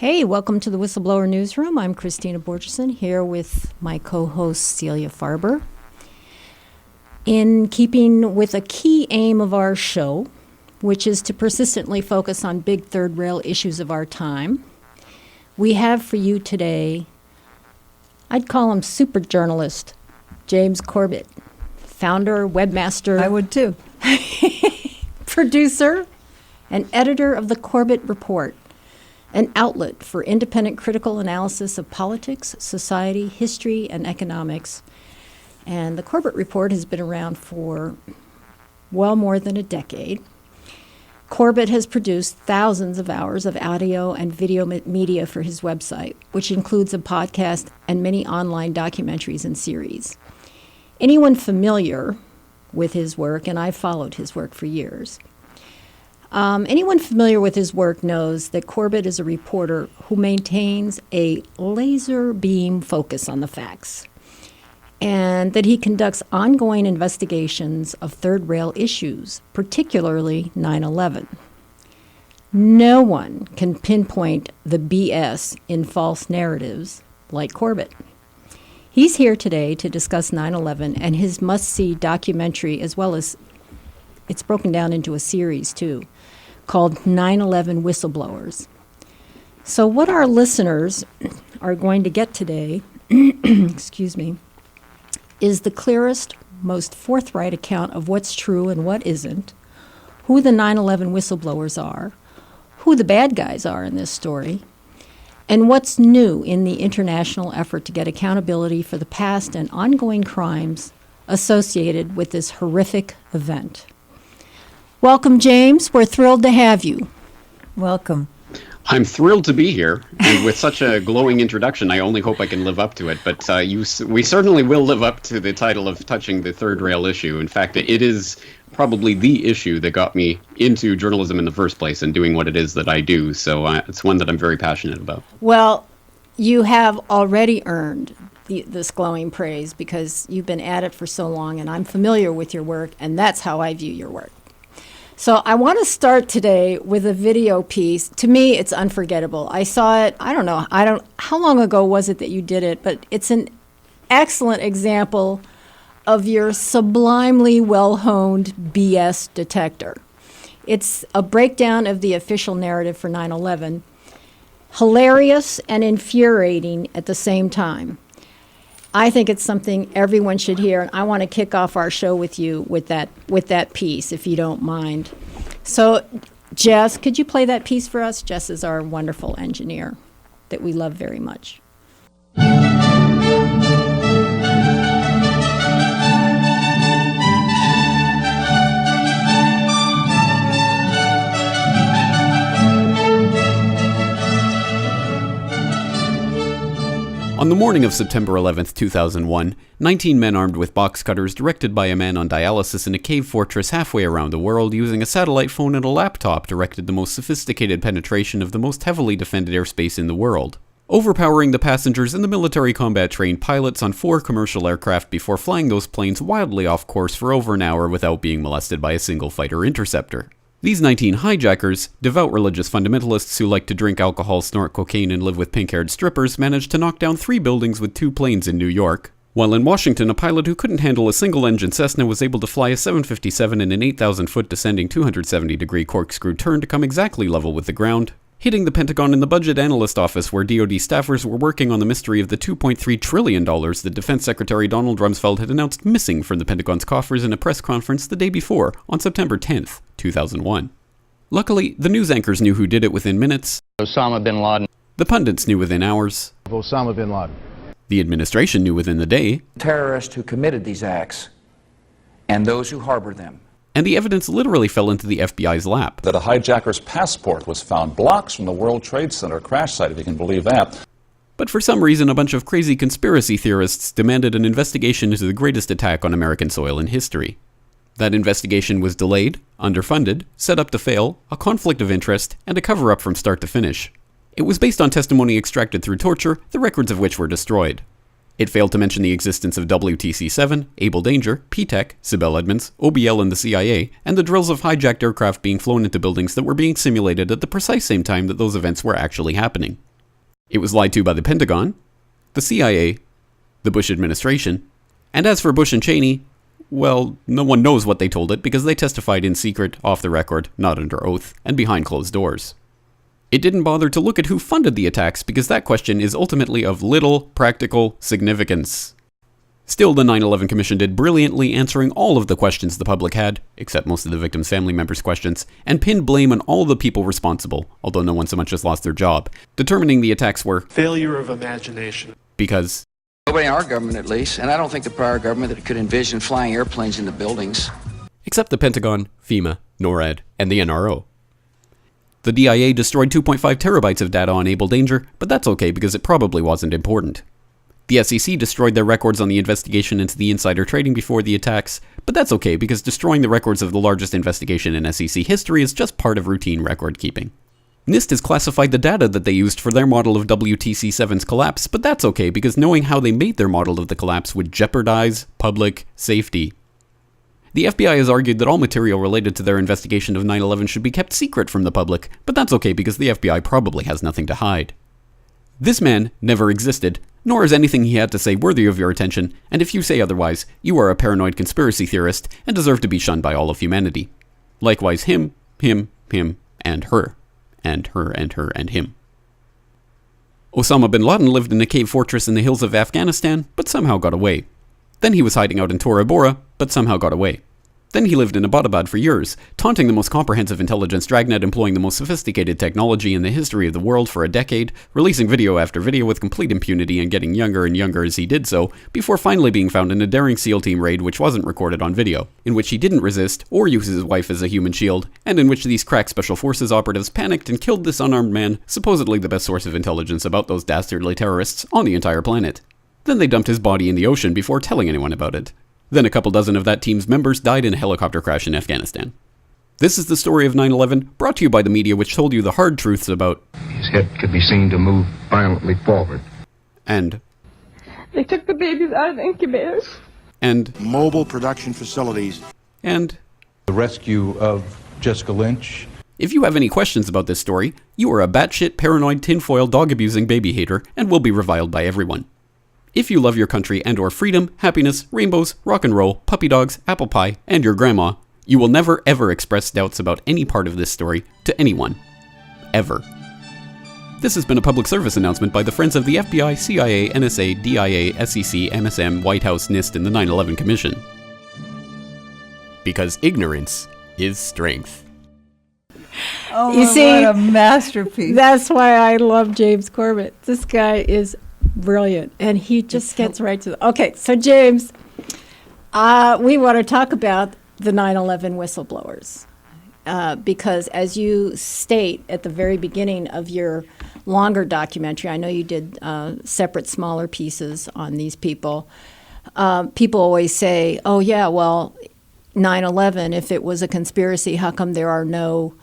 Hey, welcome to the Whistleblower Newsroom. I'm Kristina Borjesson here with my co-host Celia Farber. In keeping with a key aim of our show, which is to persistently focus on big third rail issues of our time, we have for you today, I'd call him super journalist, James Corbett, founder, webmaster. I would too. Producer and editor of the Corbett Report, an outlet for independent critical analysis of politics, society, history, and economics. And the Corbett Report has been around for well more than a decade. Corbett has produced thousands of hours of audio and video media for his website, which includes a podcast and many online documentaries and series. Anyone familiar with his work, and I've followed his work for years, anyone familiar with his work knows that Corbett is a reporter who maintains a laser beam focus on the facts, and that he conducts ongoing investigations of third rail issues, particularly 9/11. No one can pinpoint the BS in false narratives like Corbett. He's here today to discuss 9/11 and his must-see documentary, as well as it's broken down into a series, too, called 9/11 Whistleblowers. So what our listeners are going to get today, excuse me, is the clearest, most forthright account of what's true and what isn't, who the 9/11 whistleblowers are, who the bad guys are in this story, and what's new in the international effort to get accountability for the past and ongoing crimes associated with this horrific event. Welcome, James. We're thrilled to have you. Welcome. I'm thrilled to be here, and with such a glowing introduction, I only hope I can live up to it. But we certainly will live up to the title of touching the third rail issue. In fact, it is probably the issue that got me into journalism in the first place and doing what it is that I do. So it's one that I'm very passionate about. Well, you have already earned this glowing praise because you've been at it for so long, and I'm familiar with your work, and that's how I view your work. So I want to start today with a video piece. To me, it's unforgettable. I saw it, how long ago was it that you did it, but it's an excellent example of your sublimely well-honed BS detector. It's a breakdown of the official narrative for 9/11, hilarious and infuriating at the same time. I think it's something everyone should hear, and I want to kick off our show with you with that piece, if you don't mind. So, Jess, could you play that piece for us? Jess is our wonderful engineer that we love very much. On the morning of September 11th, 2001, 19 men armed with box cutters, directed by a man on dialysis in a cave fortress halfway around the world, using a satellite phone and a laptop, directed the most sophisticated penetration of the most heavily defended airspace in the world, overpowering the passengers and the military combat-trained pilots on 4 commercial aircraft before flying those planes wildly off course for over an hour without being molested by a single fighter interceptor. These 19 hijackers, devout religious fundamentalists who like to drink alcohol, snort cocaine, and live with pink-haired strippers, managed to knock down 3 buildings with 2 planes in New York. While in Washington, a pilot who couldn't handle a single-engine Cessna was able to fly a 757 in an 8,000-foot descending 270-degree corkscrew turn to come exactly level with the ground, hitting the Pentagon in the budget analyst office where DoD staffers were working on the mystery of the $2.3 trillion that Defense Secretary Donald Rumsfeld had announced missing from the Pentagon's coffers in a press conference the day before, on September 10th, 2001. Luckily, the news anchors knew who did it within minutes. Osama bin Laden. The pundits knew within hours. Osama bin Laden. The administration knew within the day. Terrorists who committed these acts and those who harbored them. And the evidence literally fell into the FBI's lap. That a hijacker's passport was found blocks from the World Trade Center crash site, if you can believe that. But for some reason, a bunch of crazy conspiracy theorists demanded an investigation into the greatest attack on American soil in history. That investigation was delayed, underfunded, set up to fail, a conflict of interest, and a cover-up from start to finish. It was based on testimony extracted through torture, the records of which were destroyed. It failed to mention the existence of WTC-7, Able Danger, P-TECH, Sibel Edmonds, OBL and the CIA, and the drills of hijacked aircraft being flown into buildings that were being simulated at the precise same time that those events were actually happening. It was lied to by the Pentagon, the CIA, the Bush administration, and as for Bush and Cheney, well, no one knows what they told it because they testified in secret, off the record, not under oath, and behind closed doors. It didn't bother to look at who funded the attacks because that question is ultimately of little practical significance. Still, the 9/11 Commission did brilliantly answering all of the questions the public had, except most of the victims' family members' questions, and pinned blame on all the people responsible, although no one so much as lost their job, determining the attacks were failure of imagination. Because Nobody in our government, at least, and I don't think the prior government that could envision flying airplanes into buildings. except the Pentagon, FEMA, NORAD, and the NRO. The DIA destroyed 2.5 terabytes of data on Able Danger, but that's okay because it probably wasn't important. The SEC destroyed their records on the investigation into the insider trading before the attacks, but that's okay because destroying the records of the largest investigation in SEC history is just part of routine record keeping. NIST has classified the data that they used for their model of WTC7's collapse, but that's okay because knowing how they made their model of the collapse would jeopardize public safety. The FBI has argued that all material related to their investigation of 9/11 should be kept secret from the public, but that's okay because the FBI probably has nothing to hide. This man never existed, nor is anything he had to say worthy of your attention, and if you say otherwise, you are a paranoid conspiracy theorist and deserve to be shunned by all of humanity. Likewise him, and her. And her, and her, and him. Osama bin Laden lived in a cave fortress in the hills of Afghanistan, but somehow got away. Then he was hiding out in Tora Bora, but somehow got away. Then he lived in Abbottabad for years, taunting the most comprehensive intelligence dragnet employing the most sophisticated technology in the history of the world for a decade, releasing video after video with complete impunity and getting younger and younger as he did so, before finally being found in a daring SEAL team raid which wasn't recorded on video, in which he didn't resist or use his wife as a human shield, and in which these crack special forces operatives panicked and killed this unarmed man, supposedly the best source of intelligence about those dastardly terrorists on the entire planet. Then they dumped his body in the ocean before telling anyone about it. Then a couple dozen of that team's members died in a helicopter crash in Afghanistan. This is the story of 9/11, brought to you by the media which told you the hard truths about his head could be seen to move violently forward. And they took the babies out of the incubators. And mobile production facilities. And the rescue of Jessica Lynch. If you have any questions about this story, you are a batshit paranoid tinfoil dog-abusing baby hater and will be reviled by everyone. If you love your country and or freedom, happiness, rainbows, rock and roll, puppy dogs, apple pie, and your grandma, you will never ever express doubts about any part of this story to anyone. Ever. This has been a public service announcement by the Friends of the FBI, CIA, NSA, DIA, SEC, MSM, White House, NIST, and the 9/11 Commission. Because ignorance is strength. Oh, You see, what a masterpiece. That's why I love James Corbett. This guy is brilliant, and he just gets right to the... Okay, so James, we want to talk about the 9/11 whistleblowers, because as you state at the very beginning of your longer documentary, I know you did separate smaller pieces on these people. People always say, oh yeah, well, 9/11, if it was a conspiracy, how come there are no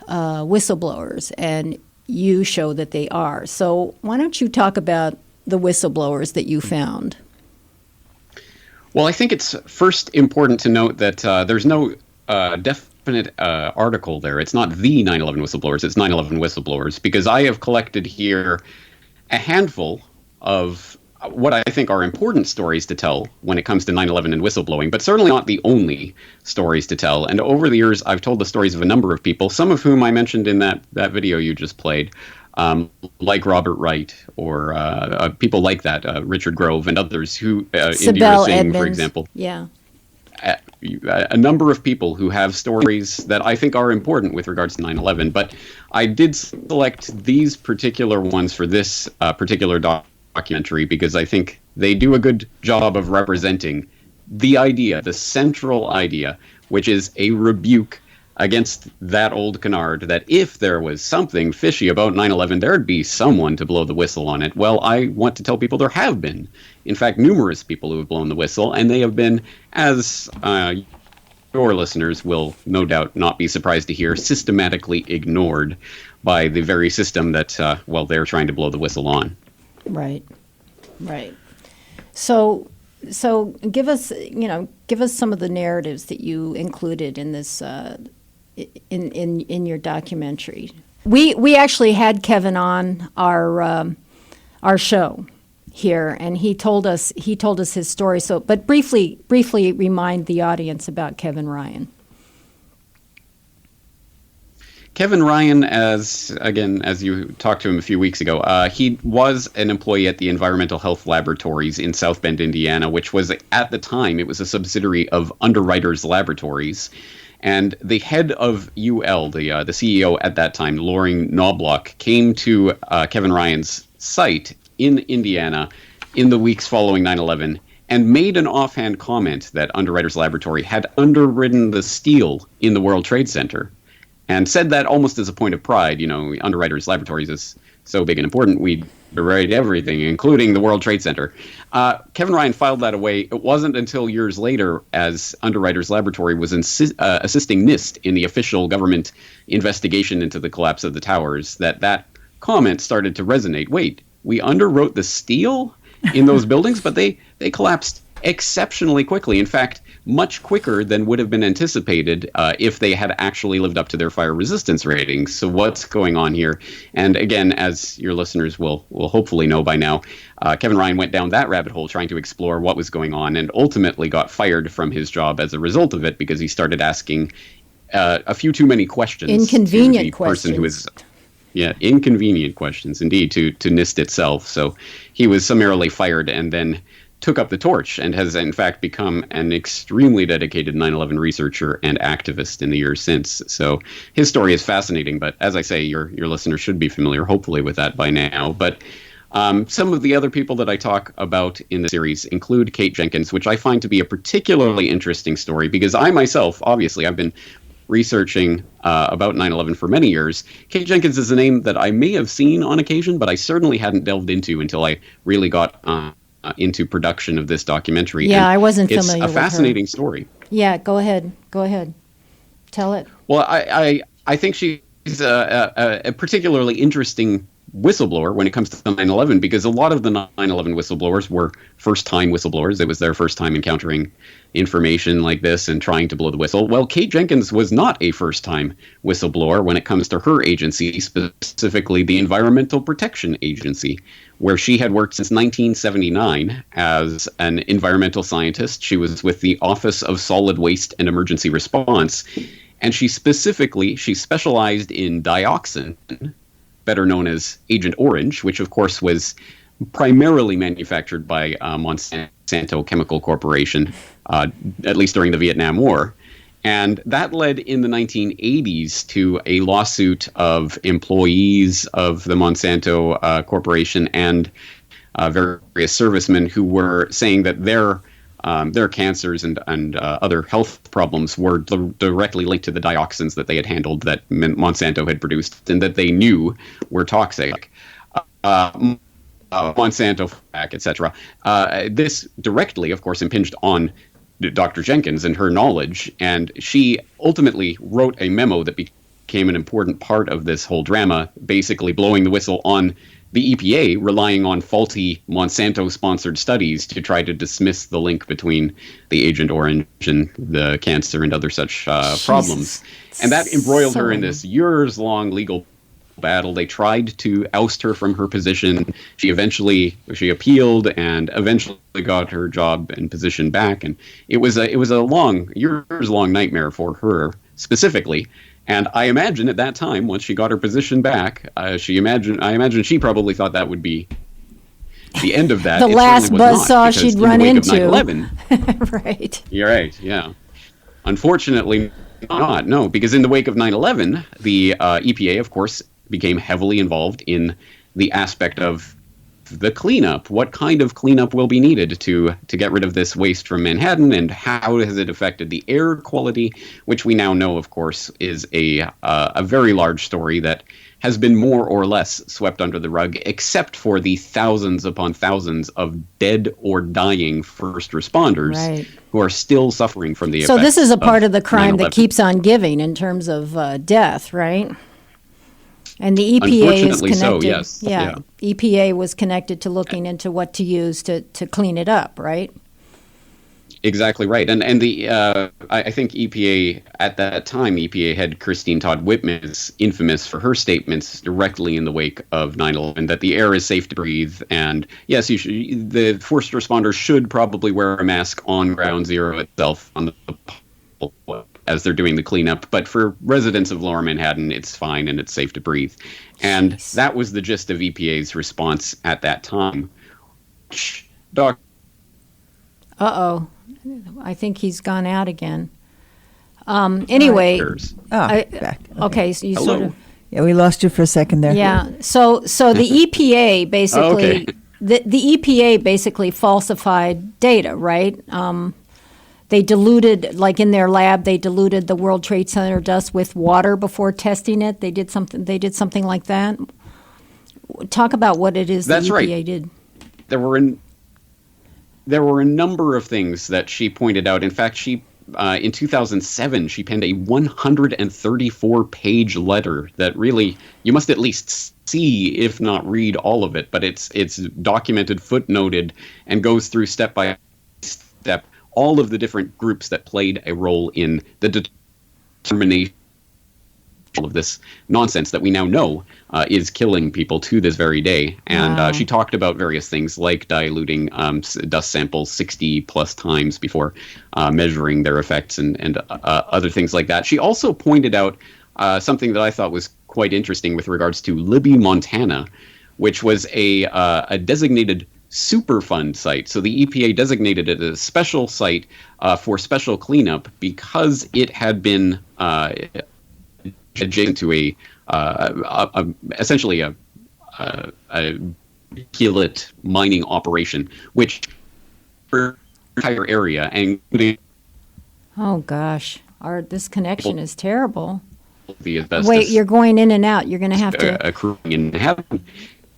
whistleblowers? And you show that they are. So why don't you talk about the whistleblowers that you found? Well, I think it's first important to note that there's no definite article there. It's not the 9/11 whistleblowers, it's 9/11 whistleblowers, because I have collected here a handful of what I think are important stories to tell when it comes to 9/11 and whistleblowing, but certainly not the only stories to tell. And over the years, I've told the stories of a number of people, some of whom I mentioned in that video you just played, like Robert Wright, or people like that, Richard Grove and others who, Indira Singh, for example. Yeah. A number of people who have stories that I think are important with regards to 9/11. But I did select these particular ones for this particular documentary because I think they do a good job of representing the idea, the central idea, which is a rebuke against that old canard that if there was something fishy about 9/11, there'd be someone to blow the whistle on it. Well, I want to tell people there have been, in fact, numerous people who have blown the whistle, and they have been, as your listeners will no doubt not be surprised to hear, systematically ignored by the very system that, they're trying to blow the whistle on. Right. So give us some of the narratives that you included in this in your documentary. We actually had Kevin on, our our show here, and he told us his story. So, but briefly remind the audience about Kevin Ryan. Kevin Ryan, as you talked to him a few weeks ago, he was an employee at the Environmental Health Laboratories in South Bend, Indiana, which was, at the time, it was a subsidiary of Underwriters Laboratories. And the head of UL, the CEO at that time, Loring Knobloch, came to Kevin Ryan's site in Indiana in the weeks following 9/11 and made an offhand comment that Underwriters Laboratory had underwritten the steel in the World Trade Center. And said that almost as a point of pride. Underwriters Laboratories is so big and important, we underwrite everything, including the World Trade Center. Kevin Ryan filed that away. It wasn't until years later, as Underwriters Laboratory was assisting NIST in the official government investigation into the collapse of the towers, that comment started to resonate. Wait, we underwrote the steel in those buildings, but they collapsed exceptionally quickly. In fact, much quicker than would have been anticipated if they had actually lived up to their fire resistance ratings. So what's going on here? And again, as your listeners will hopefully know by now, Kevin Ryan went down that rabbit hole trying to explore what was going on and ultimately got fired from his job as a result of it because he started asking a few too many questions. Inconvenient to the questions. Person who is, inconvenient questions indeed to NIST itself. So he was summarily fired and then took up the torch and has in fact become an extremely dedicated 9/11 researcher and activist in the years since. So his story is fascinating, but as I say, your listeners should be familiar, hopefully, with that by now. But some of the other people that I talk about in the series include Kate Jenkins, which I find to be a particularly interesting story because I myself, obviously, I've been researching about 9/11 for many years. Kate Jenkins is a name that I may have seen on occasion, but I certainly hadn't delved into until I really got into production of this documentary. Yeah, and I wasn't familiar with her. It's a fascinating story. Yeah, go ahead. Tell it. Well, I think she's a particularly interesting whistleblower when it comes to 9/11 because a lot of the 9/11 whistleblowers were first-time whistleblowers. It was their first time encountering information like this and trying to blow the whistle. Well, Kate Jenkins was not a first-time whistleblower when it comes to her agency, specifically the Environmental Protection Agency, where she had worked since 1979 as an environmental scientist. She was with the Office of Solid Waste and Emergency Response, and she specialized in dioxin, better known as Agent Orange, which of course was primarily manufactured by Monsanto Chemical Corporation, at least during the Vietnam War. And that led in the 1980s to a lawsuit of employees of the Monsanto Corporation and various servicemen who were saying that their cancers and other health problems were directly linked to the dioxins that they had handled that Monsanto had produced and that they knew were toxic. Monsanto, etc. This directly, of course, impinged on Dr. Jenkins and her knowledge, and she ultimately wrote a memo that became an important part of this whole drama, basically blowing the whistle on the EPA, relying on faulty Monsanto-sponsored studies to try to dismiss the link between the Agent Orange and the cancer and other such problems. And that embroiled her in this years-long legal battle. They tried to oust her from her position. She appealed and eventually got her job and position back. And it was a years-long nightmare for her specifically. And I imagine at that time, once she got her position back, I imagine she probably thought that would be the end of that. The last buzzsaw she'd run into. Right. You're right, yeah. Unfortunately not, no, because in the wake of 9/11, the EPA, of course, became heavily involved in the aspect of the cleanup. What kind of cleanup will be needed to get rid of this waste from Manhattan, and how has it affected the air quality, which we now know, of course, is a very large story that has been more or less swept under the rug, except for the thousands upon thousands of dead or dying first responders who are still suffering from the effects. So this is a part of the crime 9/11. that keeps on giving in terms of death, right? And the EPA is connected. So, yes. Yeah, EPA was connected to looking into what to use to clean it up, right? Exactly right, and the I think EPA at that time, EPA head Christine Todd Whitman is infamous for her statements directly in the wake of 9/11 that the air is safe to breathe, and yes, the first responders should probably wear a mask on Ground Zero itself on the as they're doing the cleanup, but for residents of Lower Manhattan, it's fine and it's safe to breathe, and that was the gist of EPA's response at that time. Uh-oh. I think he's gone out again. Anyway. Back. Okay, so you Hello. sort of... Yeah, we lost you for a second there. Yeah, so the EPA basically... Okay. The EPA basically falsified data, right? They diluted, like in their lab, they diluted the World Trade Center dust with water before testing it. They did something like that. Talk about what it is That's the EPA right. did. There were a number of things that she pointed out. In fact, she in 2007 she penned a 134-page letter that really you must at least see, if not read all of it. But it's documented, footnoted, and goes through step by step all of the different groups that played a role in the determination of this nonsense that we now know is killing people to this very day. And she talked about various things like diluting dust samples 60 plus times before measuring their effects and other things like that. She also pointed out something that I thought was quite interesting with regards to Libby, Montana, which was a designated Superfund site. So the EPA designated it as a special site for special cleanup because it had been adjacent to essentially a gillet mining operation, which for the entire area, including Oh gosh, this connection is terrible. the asbestos. Wait, you're going in and out. You're going to have to. Accruing in heaven.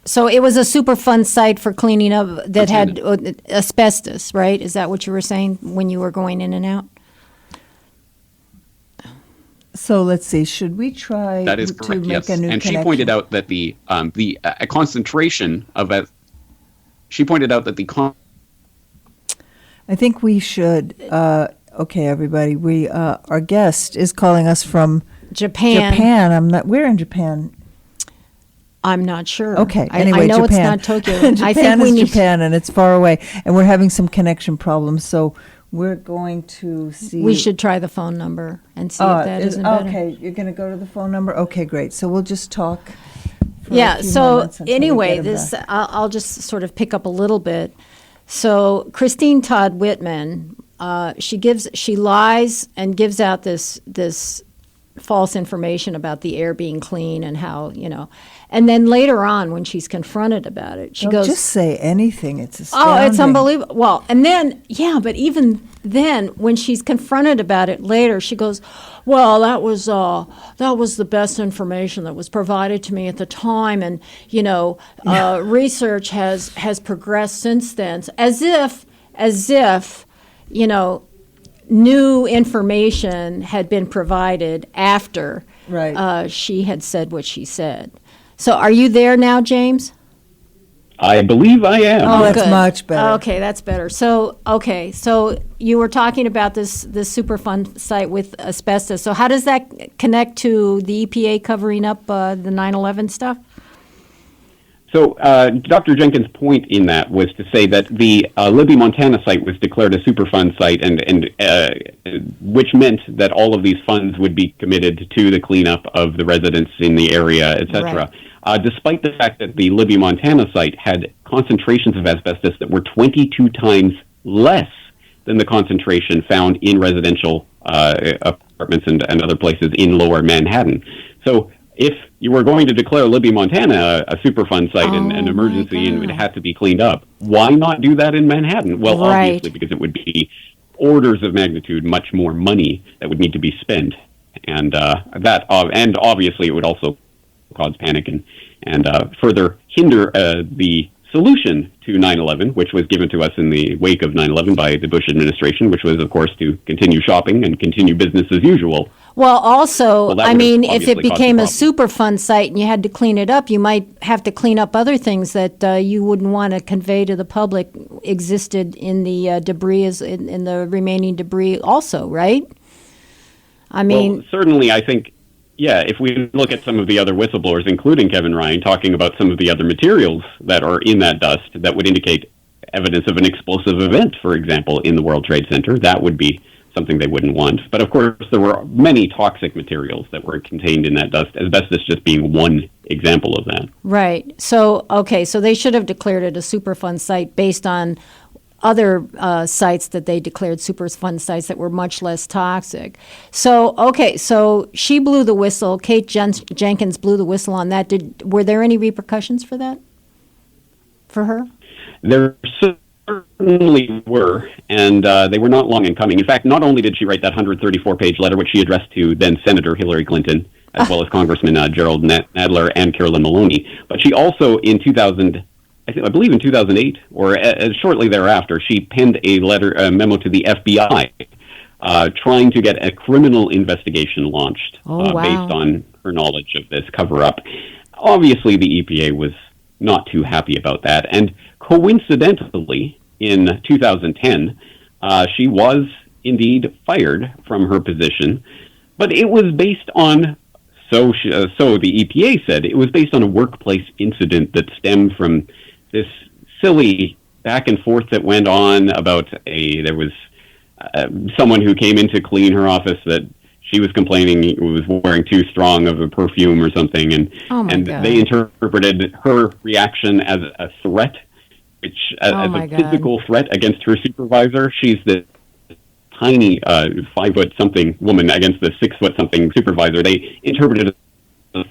So it was a Superfund site for cleaning up that had asbestos, right? Is that what you were saying when you were going in and out? So let's see. Should we try That is to correct. make Yes, a new and connection? she pointed out that the concentration of it. She pointed out that I think we should. Okay, everybody. We our guest is calling us from Japan. Japan. We're in Japan. I'm not sure. Okay. I Anyway, know Japan. it's not Tokyo. Japan I think we is need. Japan, and it's far away, and we're having some connection problems. So we're going to see. We should try the phone number and see if that isn't better. Okay, you're going to go to the phone number. Okay, great. So we'll just talk. For a Yeah. few So moments until we anyway, get him back. I'll just sort of pick up a little bit. So Christine Todd Whitman, she lies and gives out this false information about the air being clean and how, and then later on when she's confronted about it, she Don't goes, just say anything. It's astounding. "Oh, it's unbelievable." Well, and then but even then when she's confronted about it later, she goes, "Well, that was the best information that was provided to me at the time, and research has progressed since then." As if new information had been provided after Right. she had said what she said. So are you there now, James? I believe I am. Oh, that's good. much better. Okay, that's better. So you were talking about this Superfund site with asbestos. So how does that connect to the EPA covering up the 9/11 stuff? So Dr. Jenkins' point in that was to say that the Libby, Montana site was declared a Superfund site, and which meant that all of these funds would be committed to the cleanup of the residents in the area, etc. Despite the fact that the Libby, Montana site had concentrations of asbestos that were 22 times less than the concentration found in residential apartments and other places in Lower Manhattan. So if you were going to declare Libby, Montana a Superfund site and an emergency and it had to be cleaned up, why not do that in Manhattan? Well, Right. obviously, because it would be orders of magnitude much more money that would need to be spent. And and obviously it would also cause panic and further hinder the solution to 9/11, which was given to us in the wake of 9/11 by the Bush administration, which was, of course, to continue shopping and continue business as usual. Well, also, Well, that I would have mean, if obviously it caused a became a problem. Superfund site and you had to clean it up, you might have to clean up other things that you wouldn't want to convey to the public existed in the debris, in the remaining debris also, right? I mean, Well, certainly, I think, yeah, if we look at some of the other whistleblowers, including Kevin Ryan, talking about some of the other materials that are in that dust that would indicate evidence of an explosive event, for example, in the World Trade Center, that would be something they wouldn't want. But of course, there were many toxic materials that were contained in that dust, asbestos just being one example of that. right. So, okay, so they should have declared it a Superfund site based on other sites that they declared Superfund sites that were much less toxic. So, okay, so she blew the whistle. Kate Jenkins blew the whistle on that. Were there any repercussions for that? For her? There certainly were, and they were not long in coming. In fact, not only did she write that 134-page letter, which she addressed to then Senator Hillary Clinton, as well as Congressman Gerald Nadler and Carolyn Maloney, but she also, in 2000, I believe in 2008, or shortly thereafter, she penned a memo to the FBI, trying to get a criminal investigation launched based on her knowledge of this cover-up. Obviously, the EPA was not too happy about that, and coincidentally, in 2010, she was indeed fired from her position, but it was based on, so the EPA said, it was based on a workplace incident that stemmed from this silly back and forth that went on about there was someone who came in to clean her office that she was complaining he was wearing too strong of a perfume or something, and they interpreted her reaction as a threat, which as a physical threat against her supervisor. She's the tiny 5-foot-something woman against the 6-foot-something supervisor. They interpreted it as a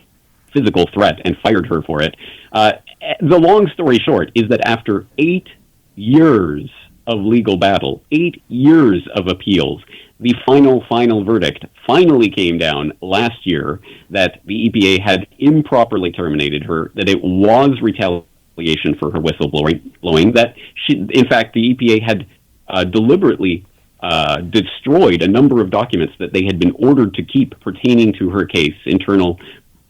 physical threat and fired her for it. The long story short is that after 8 years of legal battle, 8 years of appeals, the final verdict finally came down last year that the EPA had improperly terminated her, that it was retaliation for her whistleblowing, that in fact, the EPA had deliberately destroyed a number of documents that they had been ordered to keep pertaining to her case, internal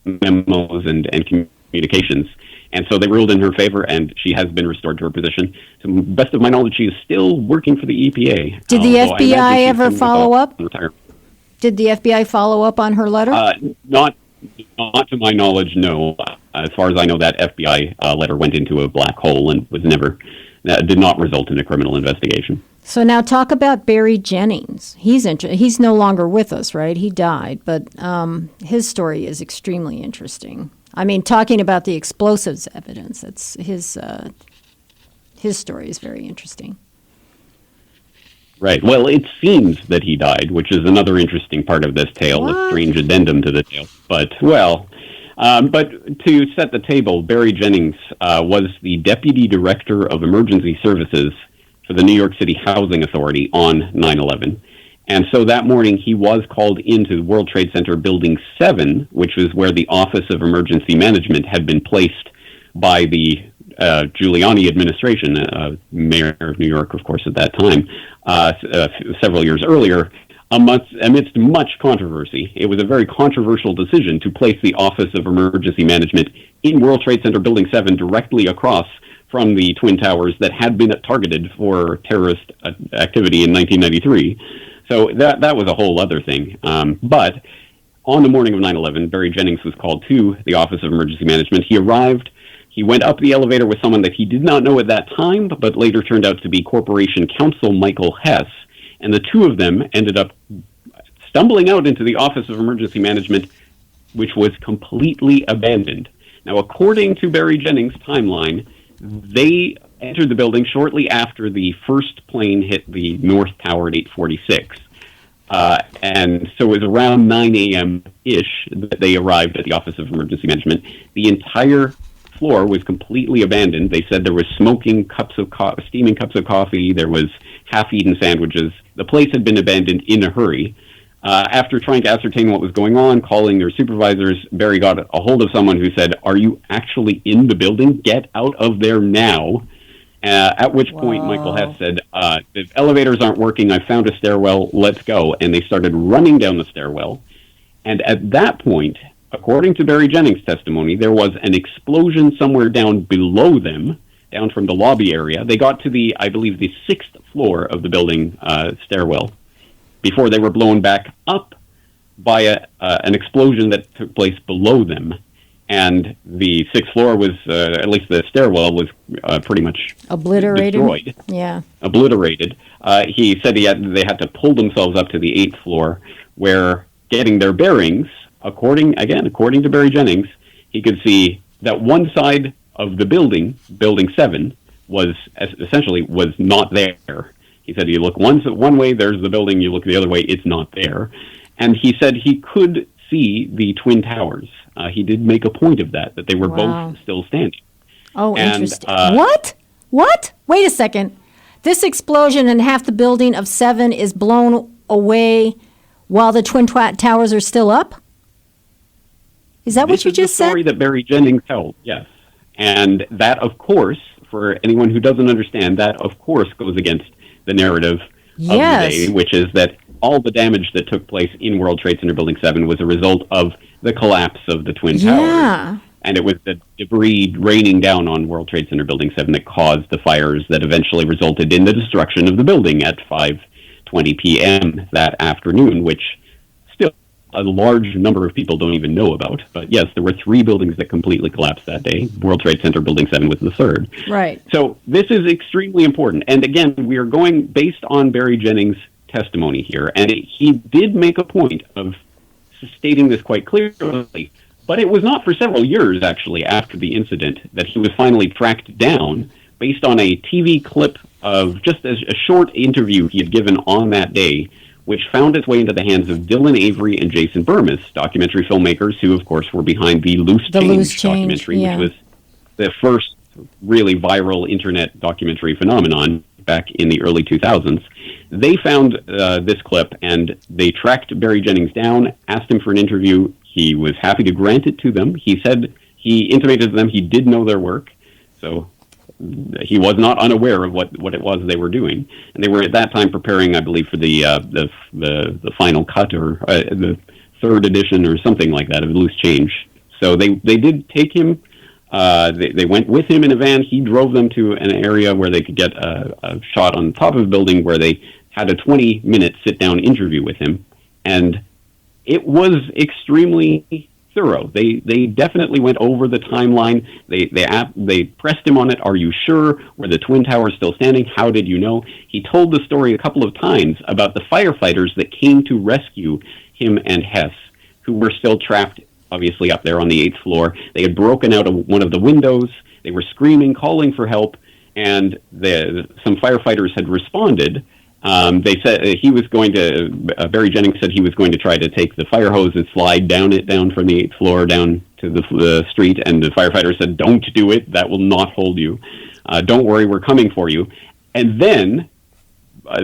memos and communications. And so they ruled in her favor, and she has been restored to her position. To the best of my knowledge, she is still working for the EPA. Did the FBI ever follow up? Did the FBI follow up on her letter? Not to my knowledge, no. As far as I know, that FBI letter went into a black hole and was did not result in a criminal investigation. So now talk about Barry Jennings. He's no longer with us, right? He died, but his story is extremely interesting. I mean, talking about the explosives evidence, it's his story is very interesting. Right. Well, it seems that he died, which is another interesting part of this tale, a strange addendum to the tale. But to set the table, Barry Jennings was the Deputy Director of Emergency Services for the New York City Housing Authority on 9/11. And so that morning he was called into World Trade Center Building 7, which was where the Office of Emergency Management had been placed by the Giuliani administration, mayor of New York, of course, at that time, several years earlier, amidst much controversy. It was a very controversial decision to place the Office of Emergency Management in World Trade Center Building 7 directly across from the Twin Towers that had been targeted for terrorist activity in 1993. So that was a whole other thing. But on the morning of 9/11, Barry Jennings was called to the Office of Emergency Management. He arrived. He went up the elevator with someone that he did not know at that time, but later turned out to be Corporation Counsel Michael Hess. And the two of them ended up stumbling out into the Office of Emergency Management, which was completely abandoned. Now, according to Barry Jennings' timeline, they entered the building shortly after the first plane hit the North Tower at 8:46. And so it was around 9 a.m.-ish that they arrived at the Office of Emergency Management. The entire floor was completely abandoned. They said there was steaming cups of coffee. There was half-eaten sandwiches. The place had been abandoned in a hurry. After trying to ascertain what was going on, calling their supervisors, Barry got a hold of someone who said, "Are you actually in the building? Get out of there now." At which point, Michael Hess said, "The elevators aren't working. I found a stairwell. Let's go." And they started running down the stairwell. And at that point, according to Barry Jennings' testimony, there was an explosion somewhere down below them, down from the lobby area. They got to I believe, the 6th floor of the building stairwell before they were blown back up by an explosion that took place below them. And the 6th floor was, at least the stairwell was pretty much obliterated. Destroyed. Yeah. Obliterated. He said they had to pull themselves up to the 8th floor, where getting their bearings, according to Barry Jennings, he could see that one side of the building, Building 7, was not there. He said you look one way, there's the building, you look the other way, it's not there. And he said he could see the Twin Towers. He did make a point of that they were both still standing. Oh, And, interesting. What? Wait a second. This explosion in half the building of 7 is blown away while the Twin Towers are still up? Is that what you just said? This is the story that Barry Jennings told, yes. And that, of course, for anyone who doesn't understand, that, of course, goes against the narrative of the day, which is that all the damage that took place in World Trade Center Building 7 was a result of the collapse of the Twin Towers. And it was the debris raining down on World Trade Center Building 7 that caused the fires that eventually resulted in the destruction of the building at 5:20 p.m. that afternoon, which still a large number of people don't even know about. But yes, there were 3 buildings that completely collapsed that day. World Trade Center Building 7 was the 3rd. Right. So this is extremely important. And again, we are going based on Barry Jennings' testimony here. And he did make a point of stating this quite clearly. But it was not for several years, actually, after the incident that he was finally tracked down based on a TV clip of just a short interview he had given on that day, which found its way into the hands of Dylan Avery and Jason Burmis, documentary filmmakers who, of course, were behind the Loose Change documentary, which was the first really viral internet documentary phenomenon back in the early 2000s. They found this clip, and they tracked Barry Jennings down, asked him for an interview. He was happy to grant it to them. He intimated to them he did know their work, so he was not unaware of what it was they were doing. And they were at that time preparing, I believe, for the final cut or the 3rd edition or something like that of Loose Change. So they did take him. They went with him in a van. He drove them to an area where they could get a shot on top of a building where they had a 20-minute sit-down interview with him. And it was extremely thorough. They definitely went over the timeline. They pressed him on it. Are you sure? Were the Twin Towers still standing? How did you know? He told the story a couple of times about the firefighters that came to rescue him and Hess, who were still trapped, obviously, up there on the 8th floor. They had broken out of one of the windows. They were screaming, calling for help, and some firefighters had responded. They said he was going to, Barry Jennings said he was going to try to take the fire hose and slide down from the 8th floor down to the street, and the firefighter said, "Don't do it, that will not hold you. Don't worry, we're coming for you." And then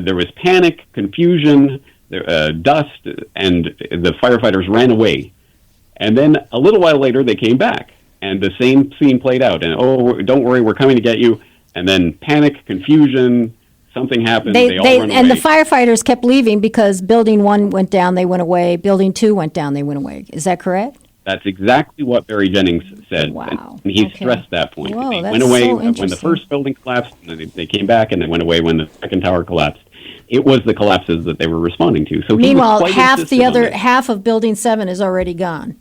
there was panic, confusion, dust, and the firefighters ran away. And then a little while later, they came back, and the same scene played out. And, "Oh, don't worry, we're coming to get you." And then panic, confusion, something happened. They all run away. And the firefighters kept leaving because Building 1 went down, they went away. Building 2 went down, they went away. Is that correct? That's exactly what Barry Jennings said. Wow. And he stressed that point. Whoa, they that's went away so when the interesting. first building collapsed, and they came back, and they went away when the second tower collapsed. It was the collapses that they were responding to. So Meanwhile, he was quite half insistent the on other this, half of Building 7 is already gone.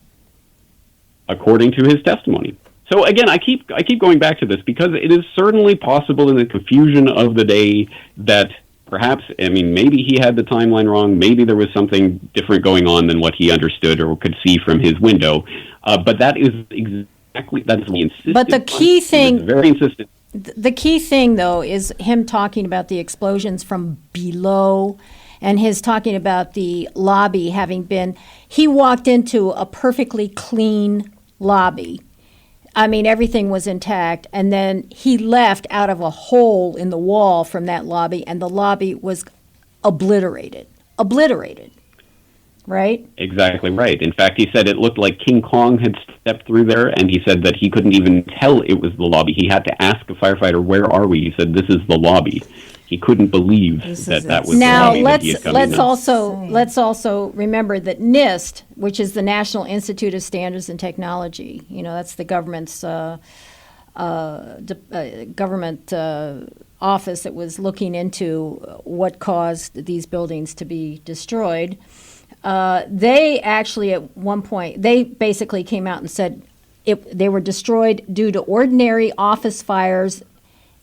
according to his testimony. So again, I keep going back to this because it is certainly possible in the confusion of the day that perhaps, I mean, maybe he had the timeline wrong. Maybe there was something different going on than what he understood or could see from his window. But that is exactly, that's the insistent. But the key thing, very insistent. The key thing, though, is him talking about the explosions from below and his talking about the lobby having been, he walked into a perfectly clean lobby. I mean, everything was intact, and then he left out of a hole in the wall from that lobby, and the lobby was obliterated. right? Exactly right. In fact, he said it looked like King Kong had stepped through there, and he said that he couldn't even tell it was the lobby. He had to ask a firefighter, "Where are we?" He said, "This is the lobby." He couldn't believe that was now, the lobby that he had come let's also remember that NIST, which is the National Institute of Standards and Technology, that's the government's government office that was looking into what caused these buildings to be destroyed. They actually, at one point, they basically came out and said they were destroyed due to ordinary office fires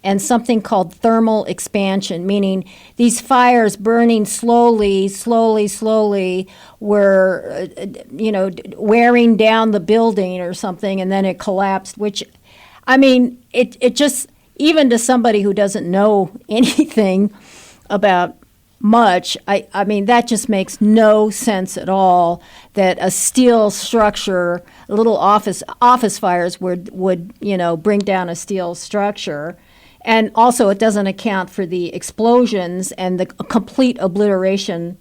and something called thermal expansion, meaning these fires burning slowly were, wearing down the building or something, and then it collapsed, which, it just, even to somebody who doesn't know anything about much, that just makes no sense at all, that a steel structure, little office fires would bring down a steel structure. And also, it doesn't account for the explosions and the complete obliteration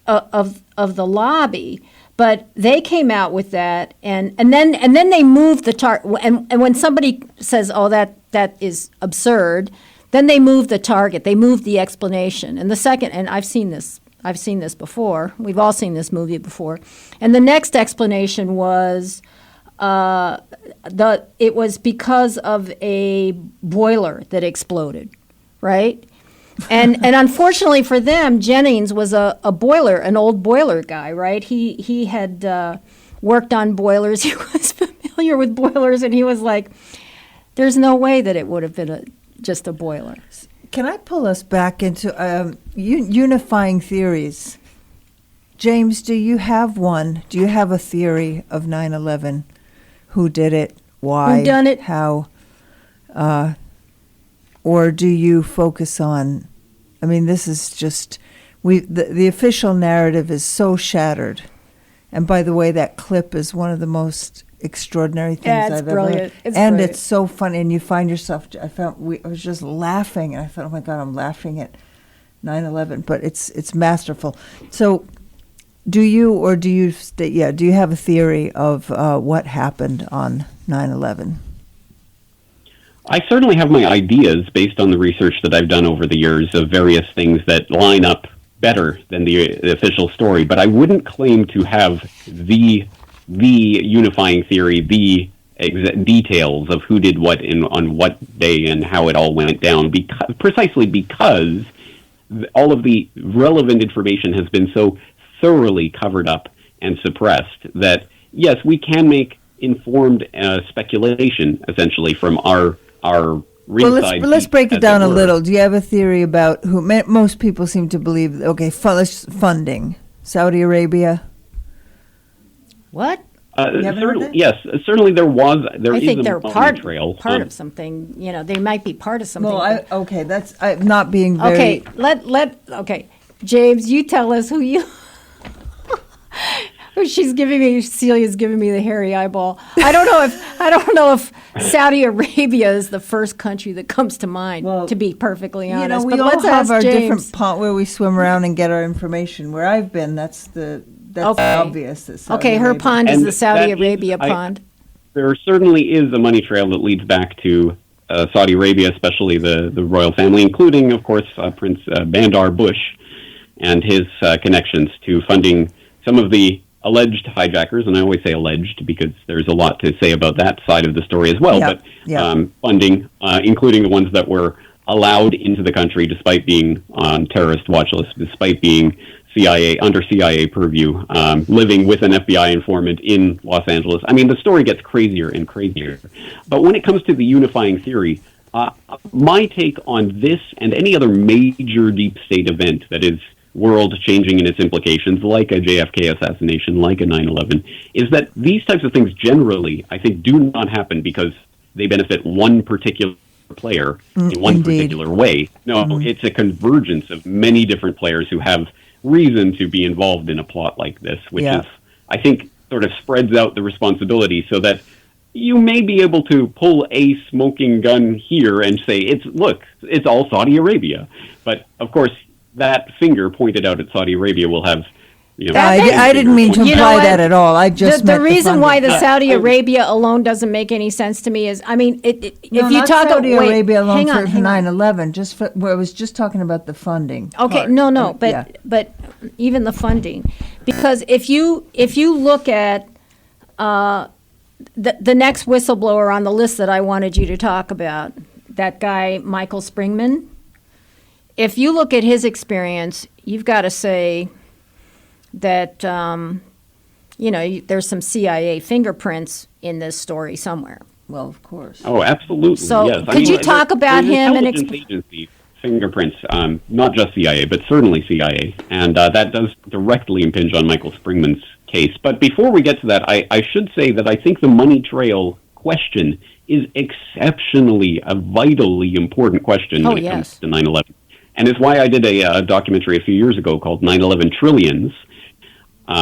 of the lobby. But they came out with that, and then they moved the target. And when somebody says, "Oh, that is absurd," then they move the target. They move the explanation. And the second, and I've seen this before. We've all seen this movie before. And the next explanation was, it was because of a boiler that exploded, right? And unfortunately for them, Jennings was an old boiler guy, right? He had worked on boilers. He was familiar with boilers, and he was like, "There's no way that it would have been just a boiler." Can I pull us back into unifying theories? James, do you have one? Do you have a theory of 9/11? Who did it? Why? Who done it? How? Or do you focus on? This is just the official narrative is so shattered. And by the way, that clip is one of the most extraordinary things I've brilliant. ever. It's and great. It's so funny, and you find yourself. I was just laughing, and I thought, "Oh my God, I'm laughing at 9/11." But it's masterful. So. Do you have a theory of what happened on 9/11? I certainly have my ideas based on the research that I've done over the years of various things that line up better than the official story, but I wouldn't claim to have the unifying theory, the details of who did what on what day and how it all went down, precisely because all of the relevant information has been so thoroughly covered up and suppressed that, yes, we can make informed speculation, essentially, from our ringside. Well, let's break it down a little. Do you have a theory about who most people seem to believe? Okay, funding. Saudi Arabia. What? Certainly there was. I think they're part trail. of something. They might be part of something. Well, I'm not being very. Okay, James, you tell us who you. Celia's giving me the hairy eyeball. I don't know if Saudi Arabia is the first country that comes to mind, to be perfectly honest. We all have our different pond where we swim around and get our information. Where I've been, that's obvious. That Saudi her Arabia. pond is the Saudi Arabia pond. There certainly is a money trail that leads back to Saudi Arabia, especially the royal family, including, of course, Prince Bandar Bush and his connections to funding some of the alleged hijackers, and I always say alleged because there's a lot to say about that side of the story as well, funding, including the ones that were allowed into the country despite being on terrorist watch lists, despite being under CIA purview, living with an FBI informant in Los Angeles. The story gets crazier and crazier. But when it comes to the unifying theory, my take on this and any other major deep state event that is world-changing in its implications, like a JFK assassination, like a 9/11, is that these types of things generally, I think, do not happen because they benefit one particular player in one particular way. No, it's a convergence of many different players who have reason to be involved in a plot like this, which is, I think, sort of spreads out the responsibility so that you may be able to pull a smoking gun here and say, it's all Saudi Arabia. But, of course, that finger pointed out at Saudi Arabia will have you know. I didn't mean to You know imply what? that at all. I just The meant reason why funding. the Saudi Arabia alone doesn't make any sense to me is, I mean, No, if you not talk Saudi wait, Arabia alone hang on, for hang on. 9/11. Just for, where I was just talking about the funding. Okay, part. no, but yeah. but even the funding, because if you look at the next whistleblower on the list that I wanted you to talk about, that guy Michael Springman, if you look at his experience, you've got to say that there's some CIA fingerprints in this story somewhere. Well, of course. Oh, absolutely. So, yes. could you talk about there's him and intelligence agency fingerprints, not just CIA, but certainly CIA, and that does directly impinge on Michael Springman's case. But before we get to that, I should say that I think the money trail question is exceptionally a vitally important question when it comes to 9/11, and it's why I did a documentary a few years ago called 9/11 Trillions.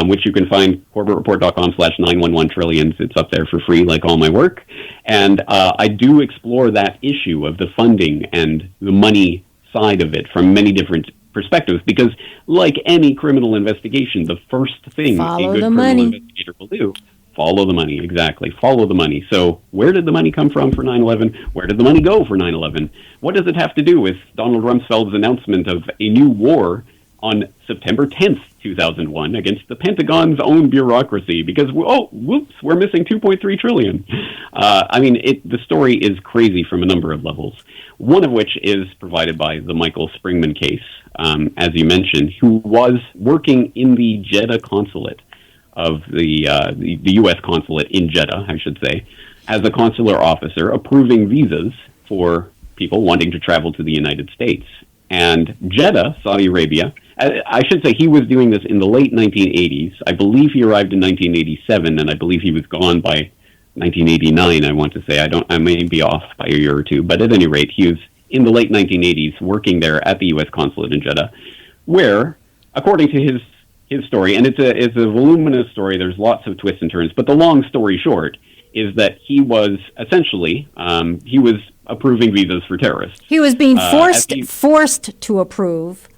Which you can find corbettreport.com/911trillions. It's up there for free, like all my work. And I do explore that issue of the funding and the money side of it from many different perspectives, because like any criminal investigation, the first thing a good criminal investigator will do, follow the money. Exactly. Follow the money. So where did the money come from for 9/11? Where did the money go for 9/11? What does it have to do with Donald Rumsfeld's announcement of a new war on September 10th, 2001, against the Pentagon's own bureaucracy, because, whoops, we're missing $2.3 trillion. The story is crazy from a number of levels, one of which is provided by the Michael Springman case, as you mentioned, who was working in the Jeddah consulate of the U.S. consulate in Jeddah, I should say, as a consular officer approving visas for people wanting to travel to the United States. And Jeddah, Saudi Arabia, I should say he was doing this in the late 1980s. I believe he arrived in 1987, and I believe he was gone by 1989, I want to say. I may be off by a year or two, but at any rate, he was in the late 1980s working there at the U.S. consulate in Jeddah, where, according to his story, and it's a voluminous story, there's lots of twists and turns, but the long story short is that he was essentially, he was approving visas for terrorists. He was being forced to approve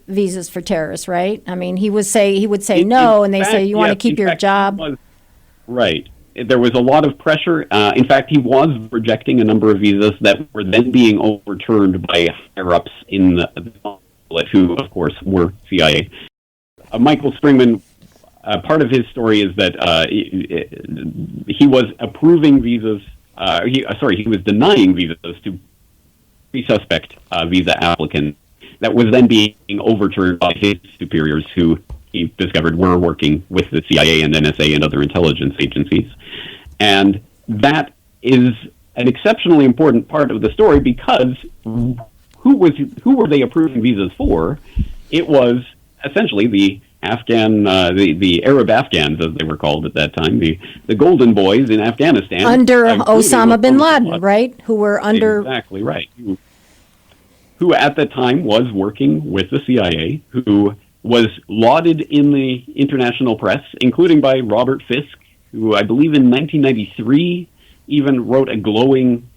visas for terrorists, right? I mean, he would say no, and they say, you want to keep your job. Right. There was a lot of pressure. In fact, he was rejecting a number of visas that were then being overturned by higher-ups in the consulate, who, of course, were CIA. Michael Springman, part of his story is that he was approving visas. He was denying visas to pre-suspect visa applicants that was then being overturned by his superiors, who he discovered were working with the CIA and NSA and other intelligence agencies. And that is an exceptionally important part of the story, because who were they approving visas for? It was essentially the Afghan, the Arab Afghans, as they were called at that time, the Golden Boys in Afghanistan. Under Osama bin Laden, right? Who were under... Exactly right. Who at the time was working with the CIA, who was lauded in the international press, including by Robert Fisk, who I believe in 1993 even wrote a glowing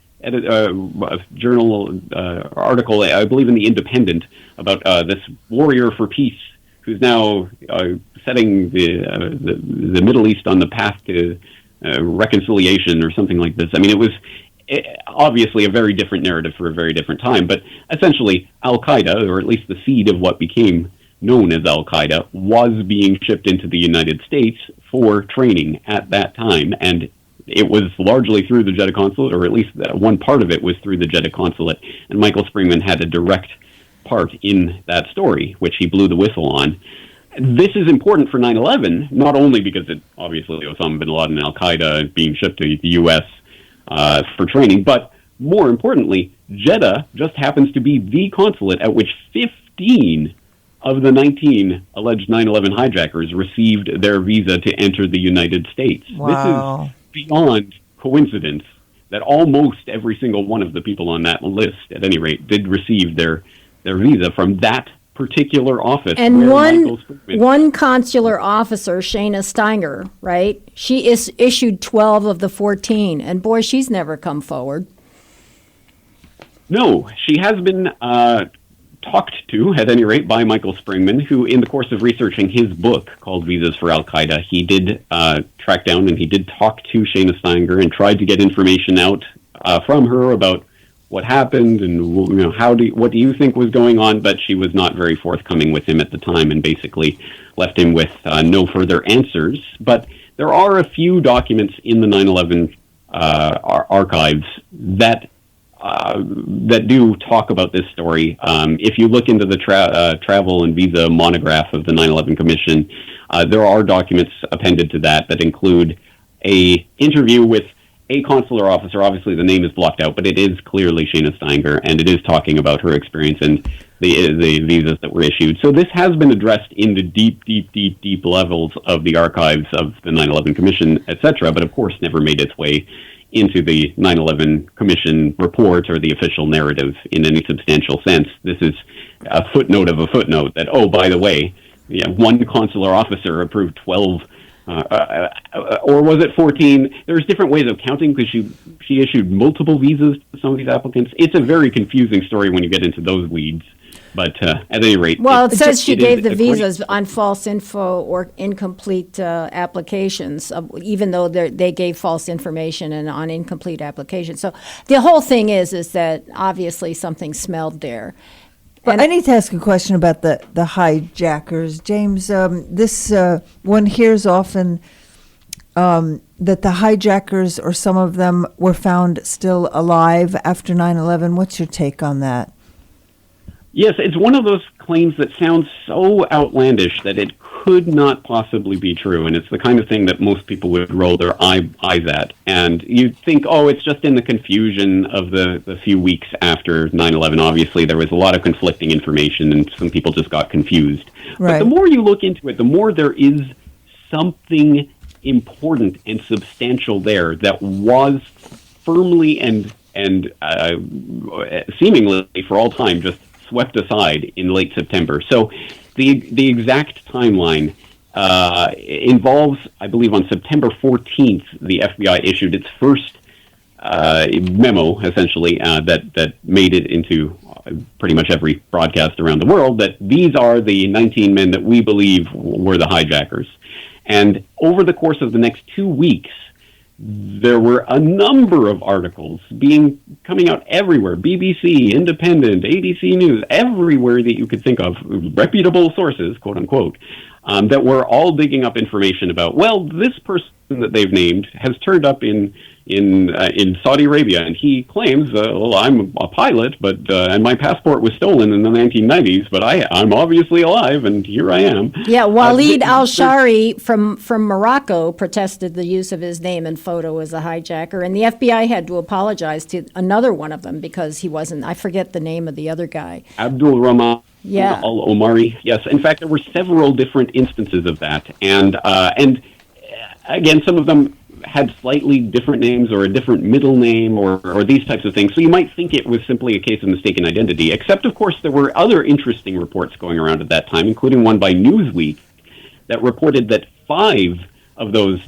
journal article, I believe in the Independent, about this warrior for peace, who's now setting the Middle East on the path to reconciliation or something like this. I mean, it was obviously a very different narrative for a very different time, but essentially Al-Qaeda, or at least the seed of what became known as Al-Qaeda, was being shipped into the United States for training at that time, and it was largely through the Jeddah consulate, or at least one part of it was through the Jeddah consulate, and Michael Springman had a direct part in that story, which he blew the whistle on. This is important for 9/11, not only because it obviously Osama bin Laden and Al-Qaeda being shipped to the U.S. For training, but more importantly, Jeddah just happens to be the consulate at which 15 of the 19 alleged 9/11 hijackers received their visa to enter the United States. Wow. This is beyond coincidence that almost every single one of the people on that list, at any rate, did receive their visa from that particular office. And one consular officer, Shayna Steiger, right? She issued 12 of the 14, and boy, she's never come forward. No, she has been talked to, at any rate, by Michael Springman, who, in the course of researching his book called Visas for Al-Qaeda, he did track down and he did talk to Shayna Steiger and tried to get information out from her about what happened and what do you think was going on, but she was not very forthcoming with him at the time and basically left him with no further answers. But there are a few documents in the 9/11 archives that do talk about this story. If you look into the travel and visa monograph of the 9/11 Commission, there are documents appended to that include a interview with a consular officer. Obviously, the name is blocked out, but it is clearly Shayna Steiger, and it is talking about her experience and the visas that were issued. So this has been addressed in the deep levels of the archives of the 9/11 Commission, etc., but of course never made its way into the 9/11 Commission report or the official narrative in any substantial sense. This is a footnote of a footnote that, oh, by the way, one consular officer approved 12 or was it 14? There's different ways of counting because she issued multiple visas to some of these applicants. It's a very confusing story when you get into those weeds. But at any rate... Well, it says she gave the visas on false info or incomplete applications, even though they gave false information and on incomplete applications. So the whole thing is that obviously something smelled there. But I need to ask a question about the hijackers. James, one hears often that the hijackers or some of them were found still alive after 9/11. What's your take on that? Yes, it's one of those claims that sounds so outlandish that it could not possibly be true, and it's the kind of thing that most people would roll their eyes at. And you'd think, oh, it's just in the confusion of the few weeks after 9/11. Obviously, there was a lot of conflicting information, and some people just got confused. Right. But the more you look into it, the more there is something important and substantial there that was firmly and seemingly for all time just swept aside in late September. So the exact timeline involves, I believe, on September 14th, the FBI issued its first memo, essentially, that made it into pretty much every broadcast around the world, that these are the 19 men that we believe were the hijackers. And over the course of the next 2 weeks, there were a number of articles coming out everywhere, BBC, Independent, ABC News, everywhere that you could think of, reputable sources, quote unquote, that were all digging up information about, well, this person that they've named has turned up in Saudi Arabia, and he claims, well, I'm a pilot, but and my passport was stolen in the 1990s, but I'm obviously alive, and here I am. Yeah, Walid al-Shari from Morocco protested the use of his name and photo as a hijacker, and the FBI had to apologize to another one of them because he wasn't, I forget the name of the other guy. Abdul Rahman Yeah. al-Omari, yes. In fact, there were several different instances of that, and again, some of them had slightly different names or a different middle name or these types of things. So you might think it was simply a case of mistaken identity, except, of course, there were other interesting reports going around at that time, including one by Newsweek that reported that 5 of those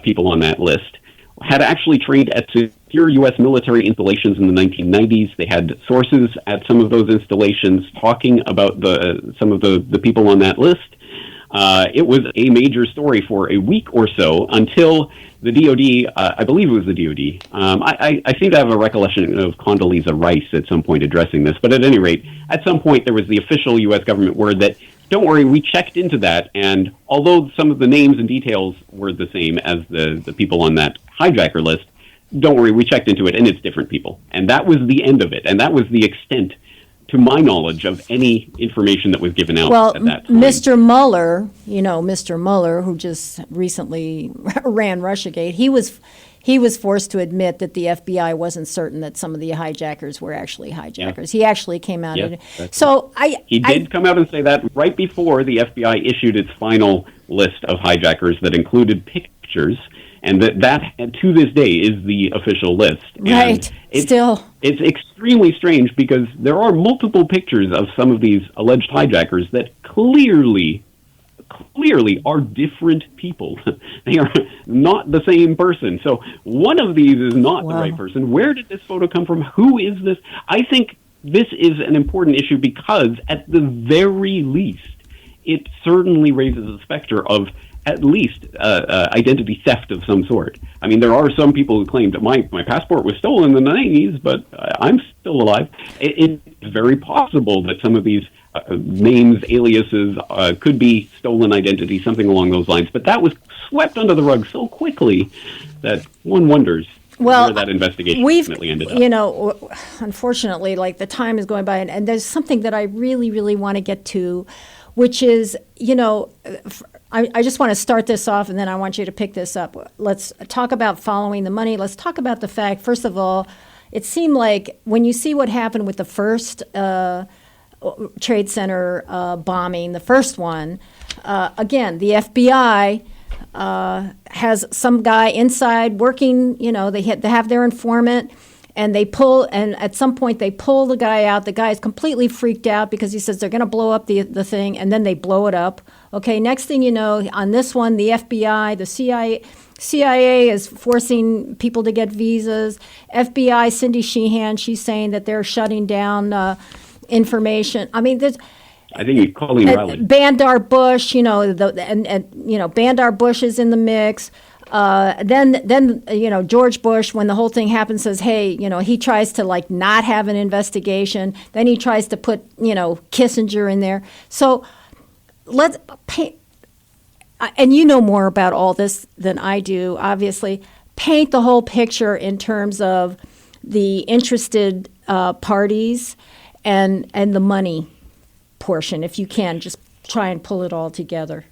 people on that list had actually trained at secure U.S. military installations in the 1990s. They had sources at some of those installations talking about some of the people on that list. It was a major story for a week or so until the DOD, I believe it was the DOD. I seem to have a recollection of Condoleezza Rice at some point addressing this, but at any rate, at some point there was the official U.S. government word that, don't worry, we checked into that, and although some of the names and details were the same as the people on that hijacker list, don't worry, we checked into it, and it's different people. And that was the end of it, and that was the extent, to my knowledge, of any information that was given out at that time. Mr. Mueller, who just recently ran Russiagate, he was forced to admit that the FBI wasn't certain that some of the hijackers were actually hijackers. Yeah. He actually came out. He did come out and say that right before the FBI issued its final list of hijackers that included pictures, and that to this day is the official list. Right. It's extremely strange because there are multiple pictures of some of these alleged hijackers that clearly are different people. They are not the same person. So one of these is not the right person. Where did this photo come from? Who is this? I think this is an important issue because, at the very least, it certainly raises the specter of at least identity theft of some sort. I mean, there are some people who claim that my passport was stolen in the 90s, but I'm still alive. It's very possible that some of these names, aliases, could be stolen identity, something along those lines. But that was swept under the rug so quickly that one wonders where that investigation ultimately ended up. You know, unfortunately, like, the time is going by, and there's something that I really, really want to get to, which is, you know, I just want to start this off, and then I want you to pick this up. Let's talk about following the money. Let's talk about the fact, first of all, it seemed like when you see what happened with the first Trade Center bombing, the first one, again, the FBI has some guy inside working, you know, they have their informant, and and at some point they pull the guy out. The guy is completely freaked out because he says they're going to blow up the thing, and then they blow it up. Okay, next thing you know, on this one, the FBI, the CIA is forcing people to get visas. FBI, Cindy Sheehan, she's saying that they're shutting down information. I mean, there's... I think he's calling Riley. Bandar Bush, you know, and you know, Bandar Bush is in the mix. Then you know, George Bush, when the whole thing happens, says, hey, you know, he tries to, like, not have an investigation. Then he tries to put, you know, Kissinger in there. So let's paint, and you know more about all this than I do, obviously. Paint the whole picture in terms of the interested parties and the money portion, if you can, just try and pull it all together.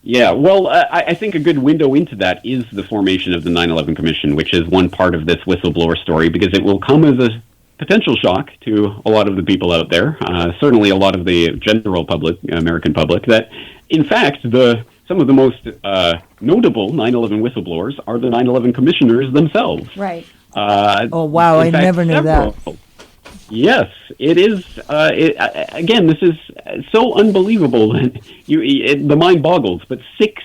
Yeah, well, I think a good window into that is the formation of the 9/11 Commission, which is one part of this whistleblower story, because it will come as a potential shock to a lot of the people out there, certainly a lot of the general public, American public, that, in fact, some of the most notable 9/11 whistleblowers are the 9/11 commissioners themselves. Right. Oh, wow, I never knew that. Yes, it is. Again, this is so unbelievable. The mind boggles. But 6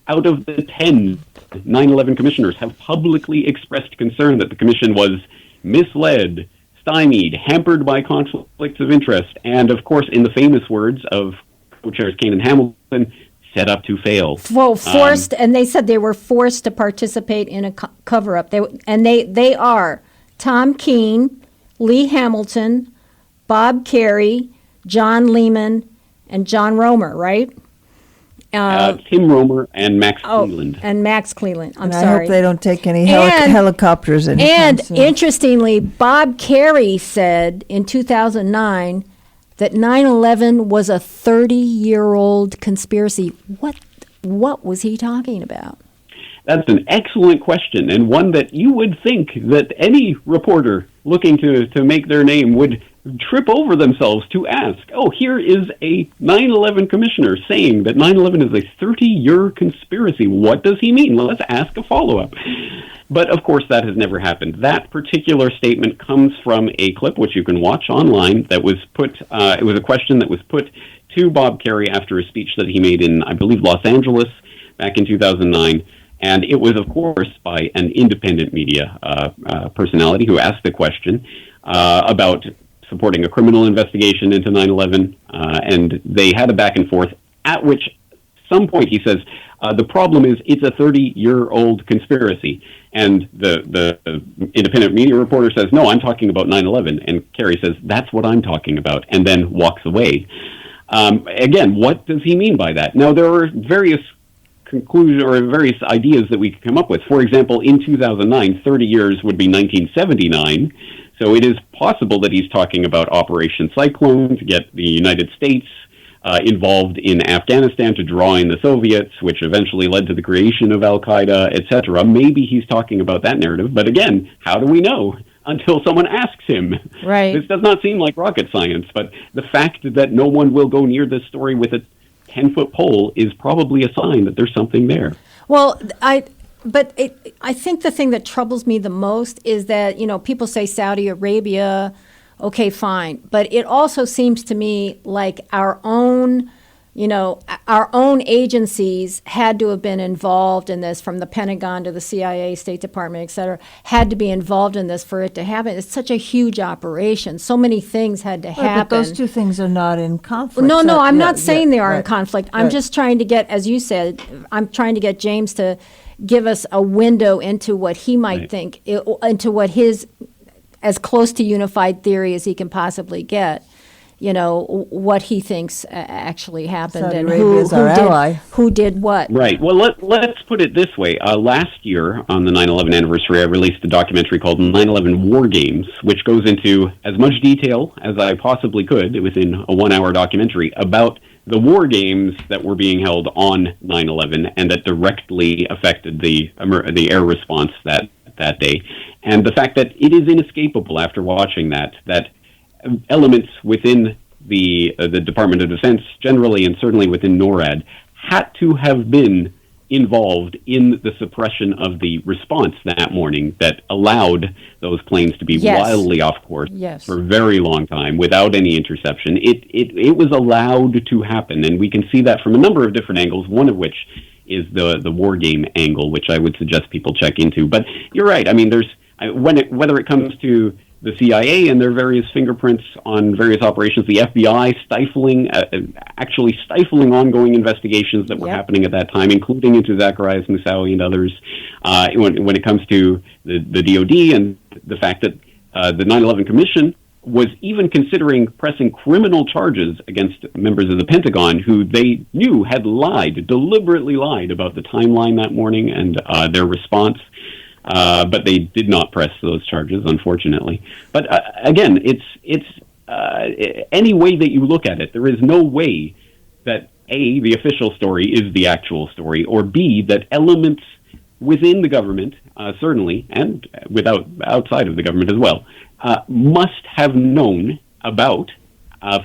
out of the 10 9/11 commissioners have publicly expressed concern that the commission was misled, stymied, hampered by conflicts of interest, and, of course, in the famous words of co-chairs Kane and Hamilton, set up to fail. Well, forced, and they said they were forced to participate in a cover-up. They are Tom Keene, Lee Hamilton, Bob Kerrey, John Lehman, and John Romer, right? Tim Romer and Max Cleland. And Max Cleland. I'm and sorry. I hope they don't take any helicopters in. And interestingly, Bob Kerrey said in 2009 that 9/11 was a 30-year-old conspiracy. What was he talking about? That's an excellent question, and one that you would think that any reporter looking to make their name would trip over themselves to ask. Oh, here is a 9/11 commissioner saying that 9/11 is a 30-year conspiracy. What does he mean? Well, let's ask a follow-up. But, of course, that has never happened. That particular statement comes from a clip, which you can watch online, that was put, it was a question that was put to Bob Kerrey after a speech that he made in, I believe, Los Angeles back in 2009. And it was, of course, by an independent media personality who asked the question about supporting a criminal investigation into 9/11. And they had a back and forth, at which some point he says, the problem is it's a 30-year-old conspiracy. And the independent media reporter says, no, I'm talking about 9/11. And Kerry says, that's what I'm talking about, and then walks away. Again, what does he mean by that? Now, there are various conclusion or various ideas that we could come up with. For example, in 2009, 30 years would be 1979. So it is possible that he's talking about Operation Cyclone to get the United States involved in Afghanistan to draw in the Soviets, which eventually led to the creation of Al-Qaeda, etc. Maybe he's talking about that narrative. But again, how do we know until someone asks him? Right. This does not seem like rocket science, but the fact that no one will go near this story with a 10-foot pole is probably a sign that there's something there. Well, I think the thing that troubles me the most is that, you know, people say Saudi Arabia, okay, fine. But it also seems to me like our own You know, our own agencies had to have been involved in this, from the Pentagon to the CIA, State Department, et cetera, had to be involved in this for it to happen. It's such a huge operation. So many things had to happen. But those two things are not in conflict. No, I'm not saying they are in conflict. I'm just trying to get, as you said, I'm trying to get James to give us a window into what he might think, into what his, as close to unified theory as he can possibly get. You know, what he thinks actually happened Saudi and Arabia is our ally. Who did what. Right. Well, let's put it this way. Last year, on the 9/11 anniversary, I released a documentary called 9/11 War Games, which goes into as much detail as I possibly could within a 1-hour documentary about the war games that were being held on 9/11 and that directly affected the air response that day. And the fact that it is inescapable after watching that elements within the Department of Defense generally, and certainly within NORAD, had to have been involved in the suppression of the response that morning that allowed those planes to be wildly off course for a very long time without any interception. It was allowed to happen, and we can see that from a number of different angles, one of which is the war game angle, which I would suggest people check into. But you're right. I mean, whether it comes to the CIA and their various fingerprints on various operations, the FBI actually stifling ongoing investigations that were happening at that time, including into Zacharias Moussaoui and others. When it comes to the DOD and the fact that the 9/11 Commission was even considering pressing criminal charges against members of the Pentagon who they knew had deliberately lied about the timeline that morning and their response. But they did not press those charges, unfortunately. But again, it's any way that you look at it, there is no way that A, the official story is the actual story, or B, that elements within the government, certainly, and outside of the government as well, must have known about,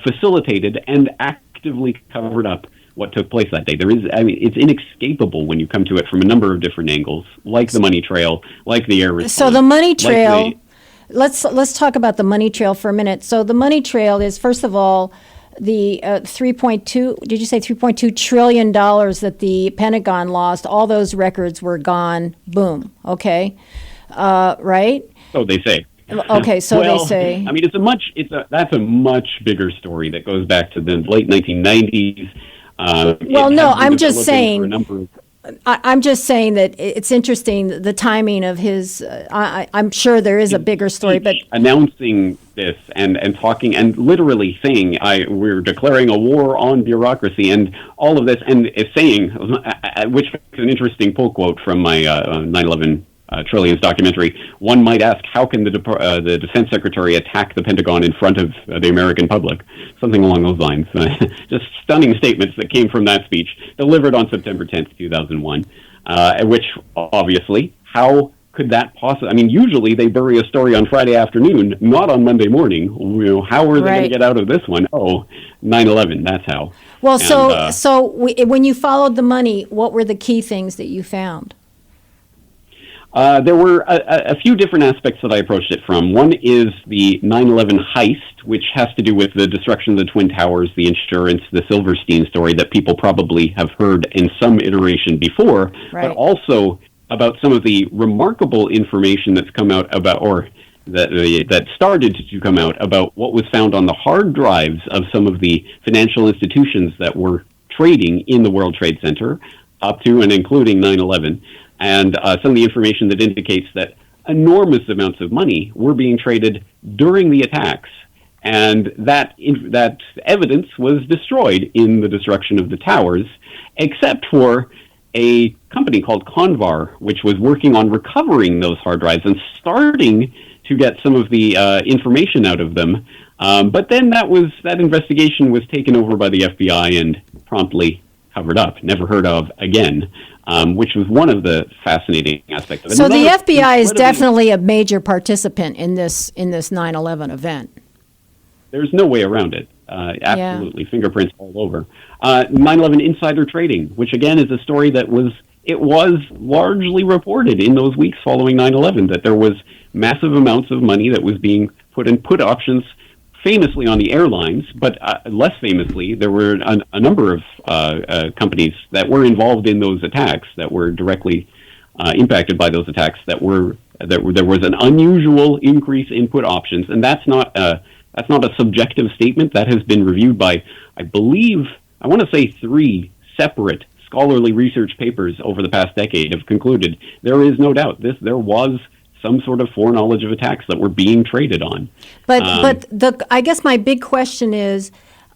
facilitated, and actively covered up what took place that day. It's inescapable when you come to it from a number of different angles, like the money trail, like the air response. So the money trail, let's talk about the money trail for a minute. So the money trail is, first of all, the $3.2 trillion that the Pentagon lost. All those records were gone. Boom. Okay. Right? So they say. Okay, so they say. I mean, that's a much bigger story that goes back to the late 1990s. I'm just saying. I'm just saying that it's interesting the timing of his. I'm sure there is a bigger story, but announcing this and talking and literally saying we're declaring a war on bureaucracy and all of this, and saying, which is an interesting pull quote from my 9/11. Trillions documentary. One might ask, how can the defense secretary attack the Pentagon in front of the American public? Something along those lines. Just stunning statements that came from that speech, delivered on September 10th, 2001, which obviously, how could that possibly... I mean, usually they bury a story on Friday afternoon, not on Monday morning. How are they going to get out of this one? 9/11, that's how. Well, when you followed the money, what were the key things that you found? There were a few different aspects that I approached it from. One is the 9/11 heist, which has to do with the destruction of the Twin Towers, the insurance, the Silverstein story that people probably have heard in some iteration before, but also about some of the remarkable information that's come out about, or that started to come out about what was found on the hard drives of some of the financial institutions that were trading in the World Trade Center, up to and including 9/11. And some of the information that indicates that enormous amounts of money were being traded during the attacks. And that evidence was destroyed in the destruction of the towers, except for a company called Convar, which was working on recovering those hard drives and starting to get some of the information out of them. But then that investigation was taken over by the FBI and promptly covered up, never heard of again. Which was one of the fascinating aspects of it. So the FBI is definitely a major participant in this 9/11 event. There's no way around it. Absolutely, fingerprints all over. 9/11 insider trading, which again is a story that was largely reported in those weeks following 9/11, that there was massive amounts of money that was being put in put options famously on the airlines, but less famously, there were a number of companies that were involved in those attacks, that were directly impacted by those attacks, that there was an unusual increase in put options, and that's not a subjective statement. That has been reviewed by, I want to say 3 separate scholarly research papers over the past decade have concluded there is no doubt there was some sort of foreknowledge of attacks that were being traded on. But I guess my big question is,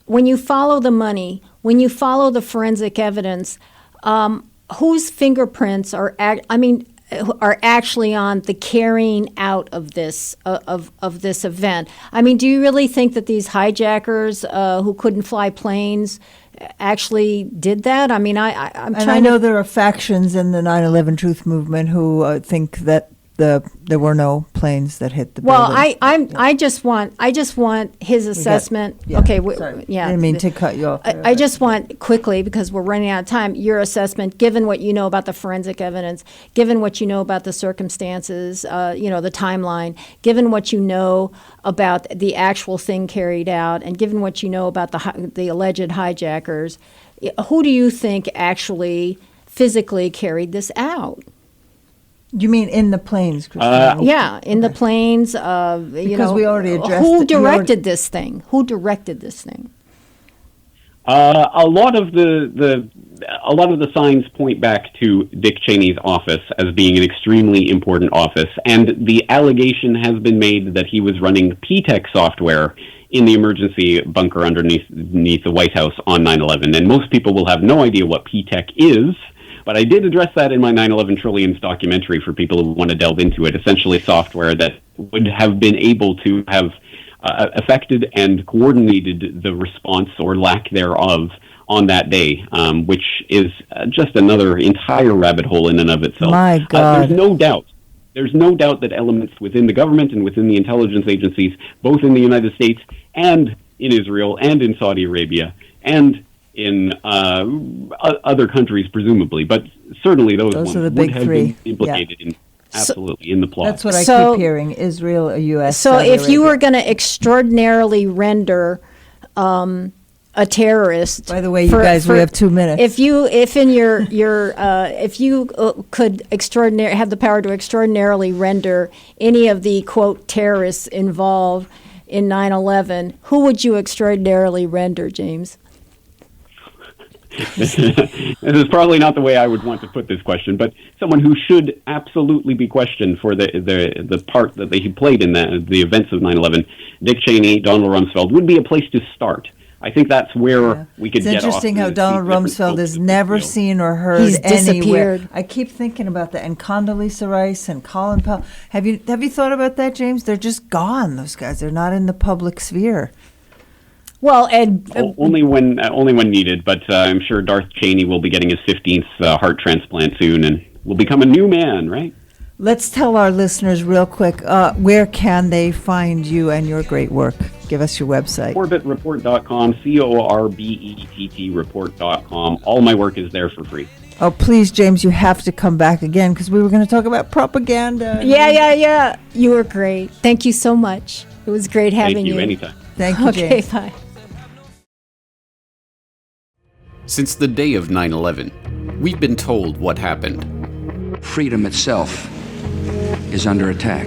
when you follow the money, when you follow the forensic evidence, whose fingerprints are actually on the carrying out of this this event? I mean, do you really think that these hijackers who couldn't fly planes actually did that? I mean, I know there are factions in the 9/11 Truth Movement who think that there were no planes that hit the building. Well, I just want his assessment. Sorry. I didn't mean to cut you off. I just want quickly, because we're running out of time, your assessment, given what you know about the forensic evidence, given what you know about the circumstances, the timeline, given what you know about the actual thing carried out, and given what you know about the alleged hijackers, who do you think actually physically carried this out? You mean in the planes, Kristina? Yeah, in the planes. Because we already addressed who directed this thing? Who directed this thing? A lot of the signs point back to Dick Cheney's office as being an extremely important office, and the allegation has been made that he was running P-Tech software in the emergency bunker underneath the White House on 9/11. And most people will have no idea what P-Tech is. But I did address that in my 9/11 Trillions documentary for people who want to delve into it. Essentially software that would have been able to have affected and coordinated the response or lack thereof on that day, which is just another entire rabbit hole in and of itself. My God. There's no doubt that elements within the government and within the intelligence agencies, both in the United States and in Israel and in Saudi Arabia and in other countries, presumably, but certainly those ones are the would big have 3. been implicated in the plot. That's what I keep hearing, Israel, U.S., So Saudi if you Arabia. were going to extraordinarily render a terrorist... By the way, we have 2 minutes. If you could have the power to extraordinarily render any of the, quote, terrorists involved in 9/11, who would you extraordinarily render, James? This is probably not the way I would want to put this question, but someone who should absolutely be questioned for the part that he played in the events of 9/11, Dick Cheney, Donald Rumsfeld, would be a place to start. I think that's where we could get off. It's interesting how Donald Rumsfeld is never seen or heard He's anywhere. disappeared. I keep thinking about that. And Condoleezza Rice and Colin Powell. Have you thought about that, James? They're just gone, those guys. They're not in the public sphere. Well, and only when needed. But I'm sure Darth Cheney will be getting his 15th heart transplant soon, and will become a new man, right? Let's tell our listeners real quick, where can they find you and your great work? Give us your website. CorbettReport.com, CORBETT report.com. All my work is there for free. Oh, please, James, you have to come back again, because we were going to talk about propaganda. Yeah. You were great. Thank you so much. It was great having you. Thank you, anytime. Thank you, Okay, James. bye. Since the day of 9/11, we've been told what happened. Freedom itself is under attack.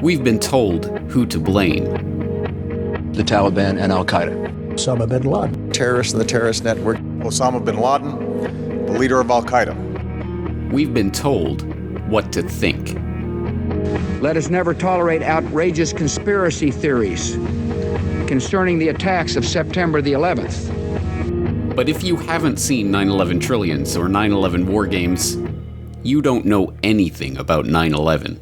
We've been told who to blame. The Taliban and Al-Qaeda. Osama bin Laden. Terrorists in the terrorist network. Osama bin Laden, the leader of Al-Qaeda. We've been told what to think. Let us never tolerate outrageous conspiracy theories concerning the attacks of September the 11th. But if you haven't seen 9/11 Trillions or 9/11 War Games, you don't know anything about 9/11.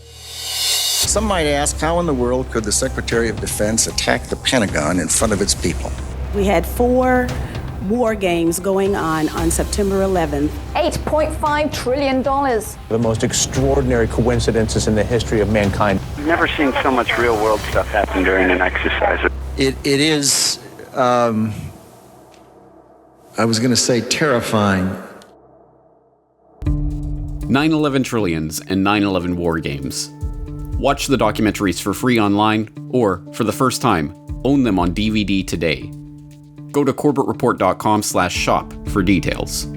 Some might ask, how in the world could the Secretary of Defense attack the Pentagon in front of its people? We had 4 war games going on September 11th. $8.5 trillion. The most extraordinary coincidences in the history of mankind. I've never seen so much real-world stuff happen during an exercise. It is, I was going to say terrifying. 9/11 Trillions and 9/11 War Games. Watch the documentaries for free online, or, for the first time, own them on DVD today. Go to corbettreport.com/shop for details.